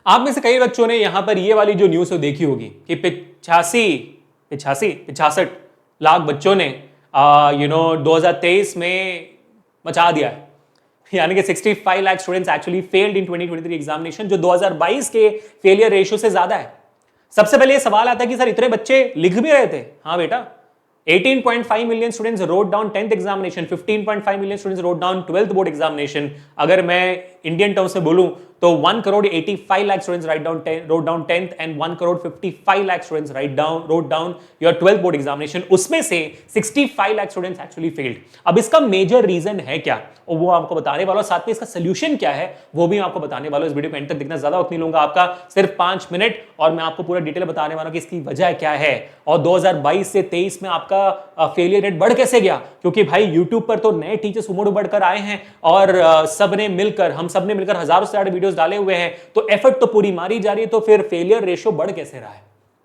आप में से कई बच्चों ने यहां पर ये वाली जो न्यूज देखी होगी कि 65 बच्चों ने 2023 में मचा दिया है। यानी कि 65 lakh students actually failed in 2023 examination, जो 2022 के फेलियर रेशियो से ज्यादा है। सबसे पहले ये सवाल आता है कि सर इतने बच्चे लिख भी रहे थे? हाँ बेटा, 18.5 million students wrote down 10th examination, 15.5 million students wrote down 12th board examination। अगर मैं इंडियन टर्म्स में बोलूं तो 1 crore 85 lakh students wrote down 10th and 1 crore 55 lakh students wrote down your 12th board examination। उसमें से 65 lakh students actually failed। अब इसका major reason है क्या, और वो आपको बताने वाला हूं, साथ में इसका सोल्यूशन क्या है वो भी आपको बताने वाला हूं। इस वीडियो को एंड तक देखना, ज्यादा वक्त नहीं लूंगा आपका, सिर्फ 5 मिनट, और मैं आपको पूरा डिटेल बताने वाला हूं कि इसकी वजह क्या है और 2022 से 23 में आपका फेलियर रेट बढ़ कैसे गया। क्योंकि भाई यूट्यूब पर तो नए टीचर्स उमड़ उमड़ कर आए हैं और हम सबने मिलकर हजारों से ज्यादा वीडियोस डाले हुए हैं, तो एफर्ट तो पूरी मारी जा रही है, तो फिर फेलियर रेशियो बढ़ कैसे रहा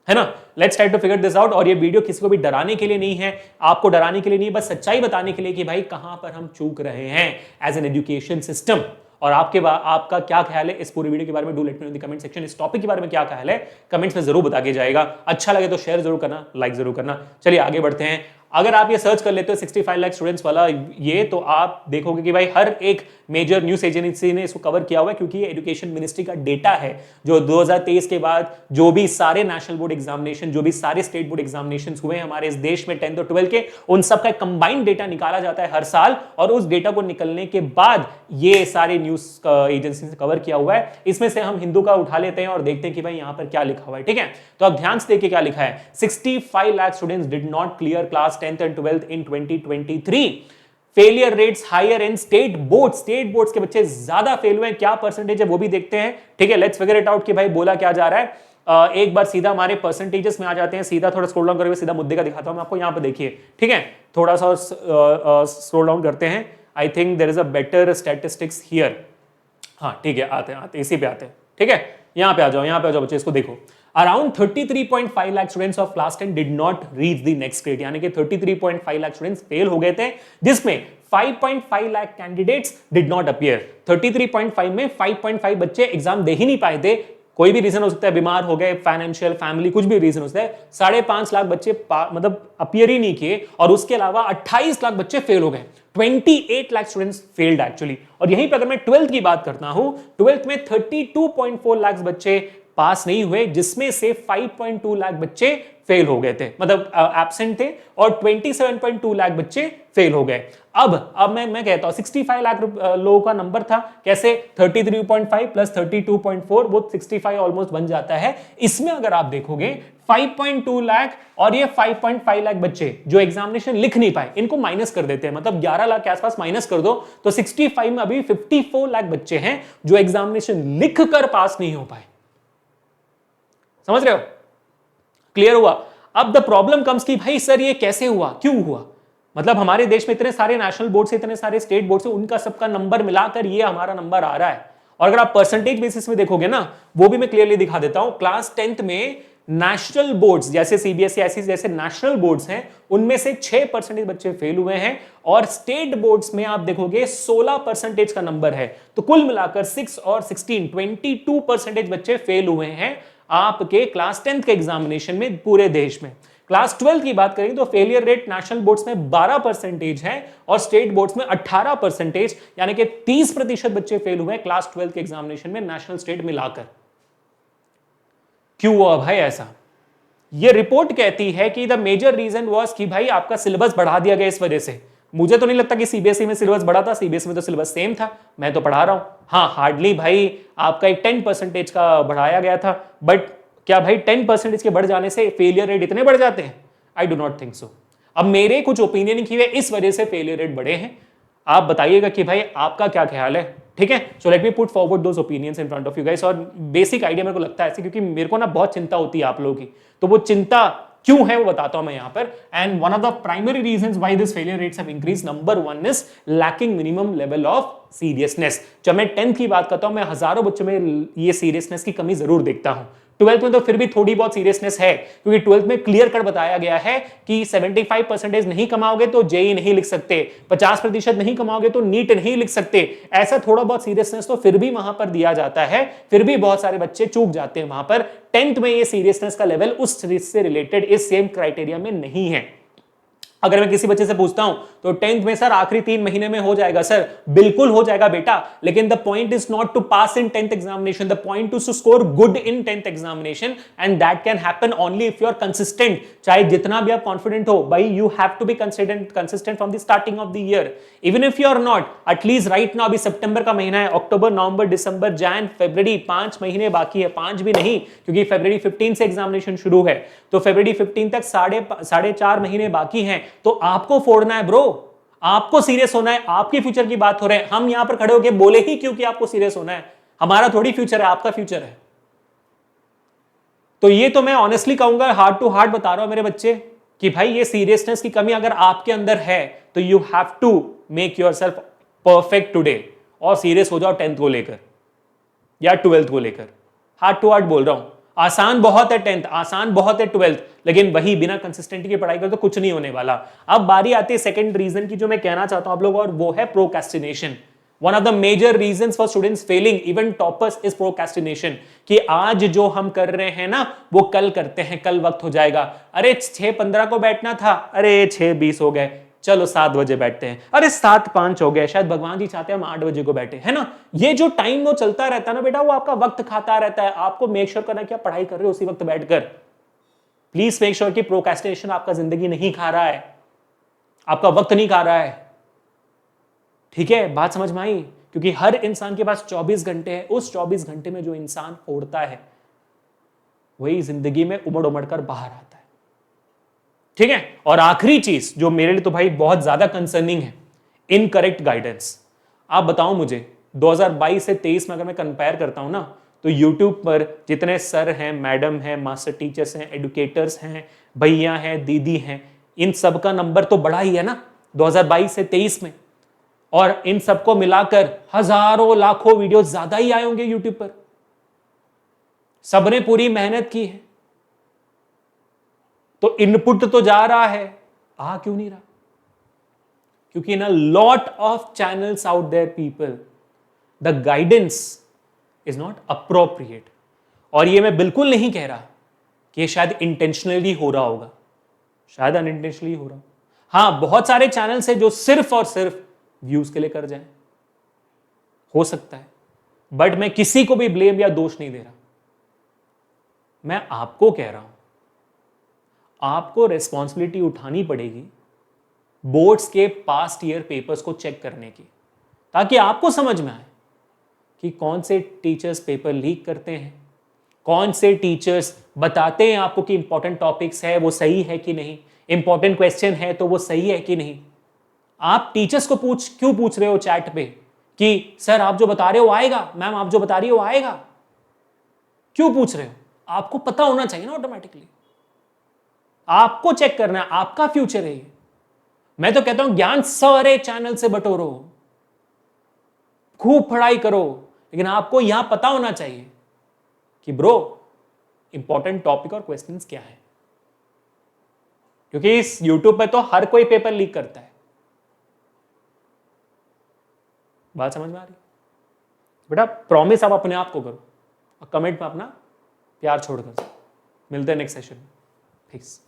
है ना। Let's try to figure this out. और ये वीडियो किसी को भी डराने के लिए नहीं है, आपको डराने के लिए नहीं, बस सच्चाई बताने के लिए कि भाई कहां पर हम चूक रहे हैं एज एन एजुकेशन सिस्टम। और आपका क्या ख्याल है इस पूरी वीडियो के बारे में, do let me know in the comment section. इस टॉपिक के बारे में क्या ख्याल है कमेंट्स में जरूर बता के जाएगा। अच्छा लगे तो शेयर जरूर करना, लाइक जरूर करना। चलिए आगे बढ़ते हैं। अगर आप ये सर्च कर लेते हो 65 लाख स्टूडेंट्स वाला ये, तो आप देखोगे कि भाई हर एक मेजर न्यूज एजेंसी ने इसको कवर किया हुआ है, क्योंकि ये एजुकेशन मिनिस्ट्री का डेटा है जो 2023 के बाद जो भी सारे नेशनल बोर्ड एग्जामिनेशन, जो भी सारे स्टेट बोर्ड एग्जामिनेशन हुए हमारे इस देश में 10th और 12th के, उन सब का कंबाइंड डेटा निकाला जाता है हर साल, और उस डेटा को निकलने के बाद ये सारे न्यूज एजेंसी से कवर किया हुआ है। इसमें से हम हिंदू का उठा लेते हैं और देखते हैं कि भाई यहां पर क्या लिखा हुआ है। ठीक है, तो अब ध्यान से देखिए क्या लिखा है। 65 lakh students did not clear class 10th and 12th in 2023। Failure rates higher in state boards के बच्चे ज्यादा फेल हुए हैं। क्या परसेंटेज है वो भी देखते हैं। ठीक है, लेट्स फिगर इट आउट कि भाई बोला क्या जा रहा है। एक बार सीधा हमारे परसेंटेजेस में आ जाते हैं, सीधा थोड़ा स्क्रॉल डाउन करके सीधा मुद्दे का दिखाता हूं मैं आपको। यहां पर देखिए, ठीक है, थोड़ा सा स्क्रॉल डाउन करते हैं। I think there is a better statistics here. हाँ ठीक है, आते हैं इसी पे आते हैं। ठीक है, यहां पे आ जाओ बच्चे, इसको देखो। Around 33.5 lakh students of class 10 did not reach the next grade, यानी कि 33.5 लाख स्टूडेंट्स फेल हो गए थे, जिसमें 5.5 lakh candidates did not appear. 33.5 में 5.5 बच्चे एग्जाम दे ही नहीं पाए थे। कोई भी रीजन हो सकता है, बीमार हो गए, फाइनेंशियल, फैमिली, कुछ भी रीजन हो सकता है। 5.5 लाख बच्चे मतलब अपीयर ही नहीं किए, और उसके अलावा 28 लाख बच्चे फेल हो गए। 28 लाख स्टूडेंट्स फेल्ड एक्चुअली। और यहीं पर अगर मैं 12th की बात करता हूं, 12th में 32.4 लाख बच्चे पास नहीं हुए, जिसमें से 5.2 लाख बच्चे फेल हो गए थे, मतलब एब्सेंट थे, और 27.2 लाख बच्चे फेल हो गए। अब मैं कहता हूं 65 लाख लोगों का नंबर था, कैसे 33.5 प्लस 32.4 वो 65 ऑलमोस्ट बन जाता है। इसमें अगर आप देखोगे 5.2 लाख और ये 5.5 लाख बच्चे जो एग्जामिनेशन लिख नहीं पाए, इनको माइनस कर देते हैं, मतलब 11 लाख के आसपास माइनस कर दो, तो 65 में अभी 54 लाख बच्चे हैं जो एग्जामिनेशन लिख कर पास नहीं हो पाए। समझ रहे हो? क्लियर हुआ? अब द प्रॉब्लम कम्स कि भाई सर ये कैसे हुआ, क्यों हुआ? मतलब हमारे देश में इतने सारे नेशनल बोर्ड से, इतने सारे स्टेट बोर्ड से, उनका सबका नंबर मिलाकर ये हमारा नंबर आ रहा है। और अगर आप परसेंटेज बेसिस में देखोगे ना, वो भी मैं क्लियरली दिखा देता हूं। क्लास 10th में नेशनल बोर्ड्स जैसे सीबीएसई, ऐसी जैसे नेशनल बोर्ड्स हैं, उनमें से 6% बच्चे फेल हुए हैं, और स्टेट बोर्ड्स में आप देखोगे 16% का नंबर है। तो कुल मिलाकर 6 और 16 22% बच्चे फेल हुए हैं आपके क्लास 10th के एग्जामिनेशन में पूरे देश में। क्लास 12 की बात करें तो फेलियर रेट नेशनल बोर्ड्स में 12% है और स्टेट बोर्ड्स में 18%, यानी कि 30% बच्चे फेल हुए क्लास 12 के एग्जामिनेशन में नेशनल स्टेट मिलाकर। क्यों हुआ भाई ऐसा? यह रिपोर्ट कहती है कि द मेजर रीजन वाज कि भाई आपका सिलेबस बढ़ा दिया गया इस वजह से। मुझे तो नहीं लगता कि सीबीएसई में सिलेबस बढ़ा था, सीबीएसई में तो सिलेबस सेम था, मैं तो पढ़ा रहा हूं। हाँ, हार्डली भाई आपका एक 10% का बढ़ाया गया था, बट क्या भाई 10% के बढ़ जाने से फेलियर रेट इतने बढ़ जाते हैं? I do not think so. अब मेरे कुछ ओपिनियन की इस वजह से फेलियर रेट बढ़े हैं, आप बताइएगा कि भाई आपका क्या ख्याल है। ठीक है, so let me put forward those opinions in front of you guys. और बेसिक आइडिया मेरे को लगता है ऐसे, क्योंकि मेरे को ना बहुत चिंता होती है आप लोगों की, तो वो चिंता क्यों है वो बताता हूं मैं यहां पर। And one of the primary reasons why this failure rates have increased, number 1 is lacking minimum level of seriousness. जब मैं 10th की बात करता हूं, मैं हजारों बच्चों में ये सीरियसनेस की कमी जरूर देखता हूं। ट्वेल्थ में तो फिर भी थोड़ी बहुत सीरियसनेस है, क्योंकि ट्वेल्थ में क्लियर कट बताया गया है कि 75% नहीं कमाओगे तो जेई नहीं लिख सकते, 50% नहीं कमाओगे तो नीट नहीं लिख सकते। ऐसा थोड़ा बहुत सीरियसनेस तो फिर भी वहां पर दिया जाता है, फिर भी बहुत सारे बच्चे चूक जाते हैं वहां पर। टेंथ में ये सीरियसनेस का लेवल उस से रिलेटेड इस सेम क्राइटेरिया में नहीं है। अगर मैं किसी बच्चे से पूछता हूं तो टेंथ में सर आखिरी 3 महीने में हो जाएगा, सर बिल्कुल हो जाएगा बेटा, लेकिन the point is not to pass in 10th examination, the point to score good in 10th examination, and that can happen only if you are consistent. चाहे जितना भी आप कॉन्फिडेंट हो, भाई you have to be consistent from the starting of the year, even if you are not, at least right now अभी सितंबर का महीना है, अक्टूबर, नवंबर, दिसंबर, जैन, फरवरी, 5 महीने बाकी है, 5 भी नहीं, क्योंकि फरवरी 15 से एग्जामिनेशन शुरू है, तो फरवरी 15 तक 4.5 महीने बाकी हैं। तो आपको फोड़ना है ब्रो, आपको सीरियस होना है, आपके फ्यूचर की बात हो रही है। हम यहां पर खड़े होकर बोले ही क्योंकि आपको सीरियस होना है, हमारा थोड़ी फ्यूचर है, आपका फ्यूचर है। तो ये तो मैं ऑनेस्टली कहूंगा, हार्ट टू हार्ट बता रहा हूं मेरे बच्चे, कि भाई ये सीरियसनेस की कमी अगर आपके अंदर है तो you have to make yourself perfect today, और सीरियस हो जाओ 10th को लेकर या 12th को लेकर। हार्ट टू हार्ट बोल रहा हूं, आसान बहुत है 10th, आसान बहुत है 12th, लेकिन वही बिना कंसिस्टेंटी की पढ़ाई कर तो कुछ नहीं होने वाला। अब बारी आती है सेकंड रीजन की, जो मैं कहना चाहता हूं आप लोग, और वो है procrastination. One of the major reasons for students failing even toppers is procrastination, कि आज जो हम कर रहे हैं ना वो कल करते हैं, कल वक्त हो जाएगा। अरे 6:15 को बैठना था, अरे 6:20 हो गए, चलो 7 बजे बैठते हैं, अरे 7:05 हो गए, शायद भगवान जी चाहते हैं हम 8 बजे को बैठे, है ना। ये जो टाइम वो चलता रहता है ना बेटा, वो आपका वक्त खाता रहता है। आपको मेक श्योर करना है कि आप पढ़ाई कर रहे हो उसी वक्त बैठकर। प्लीज मेक श्योर कि प्रोक्रेस्टिनेशन आपका जिंदगी नहीं खा रहा है, आपका वक्त नहीं खा रहा है। ठीक है, बात समझ में आई? क्योंकि हर इंसान के पास 24 घंटे है, उस 24 घंटे में जो इंसान फोड़ता है वही जिंदगी में उमड़ उमड़ कर बाहर आता है। ठीक है, और आखिरी चीज जो मेरे लिए तो भाई बहुत ज्यादा कंसर्निंग है, इनकरेक्ट गाइडेंस। आप बताओ मुझे 2022 से 23 में अगर मैं कंपेयर करता हूं ना, तो YouTube पर जितने सर हैं, मैडम हैं, मास्टर टीचर्स हैं, एडुकेटर्स हैं, भैया हैं, दीदी हैं, इन सब का नंबर तो बड़ा ही है ना 2022 से 23 में, और इन सबको मिलाकर हजारों लाखों वीडियो ज्यादा ही आए होंगे यूट्यूब पर। सबने पूरी मेहनत की है, तो इनपुट तो जा रहा है, आ क्यों नहीं रहा? क्योंकि in a lot of channels out there people the guidance is not appropriate. और ये मैं बिल्कुल नहीं कह रहा कि ये शायद इंटेंशनली हो रहा होगा, शायद अनइंटेंशनली हो रहा हो। हां, बहुत सारे चैनल्स हैं जो सिर्फ और सिर्फ व्यूज के लिए कर जाएं, हो सकता है, बट मैं किसी को भी ब्लेम या दोष नहीं दे रहा। मैं आपको कह रहा हूं, आपको रेस्पॉन्सिबिलिटी उठानी पड़ेगी बोर्ड्स के पास्ट ईयर पेपर्स को चेक करने की, ताकि आपको समझ में आए कि कौन से टीचर्स पेपर लीक करते हैं, कौन से टीचर्स बताते हैं आपको कि इंपॉर्टेंट टॉपिक्स है वो सही है कि नहीं, इंपॉर्टेंट क्वेश्चन है तो वो सही है कि नहीं। आप टीचर्स को क्यों पूछ रहे हो चैट पे कि सर आप जो बता रहे हो आएगा, मैम आप जो बता रही हो आएगा, क्यों पूछ रहे हो? आपको पता होना चाहिए ना ऑटोमेटिकली, आपको चेक करना है, आपका फ्यूचर है ये। मैं तो कहता हूं ज्ञान सारे चैनल से बटोरो, खूब पढ़ाई करो, लेकिन आपको यहां पता होना चाहिए कि ब्रो इंपॉर्टेंट टॉपिक और क्वेश्चंस क्या है, क्योंकि इस यूट्यूब पे तो हर कोई पेपर लीक करता है। बात समझ में आ रही बेटा? प्रॉमिस आप अपने आप को करो और कमेंट में अपना प्यार छोड़कर। मिलते हैं नेक्स्ट सेशन में। फिक्स।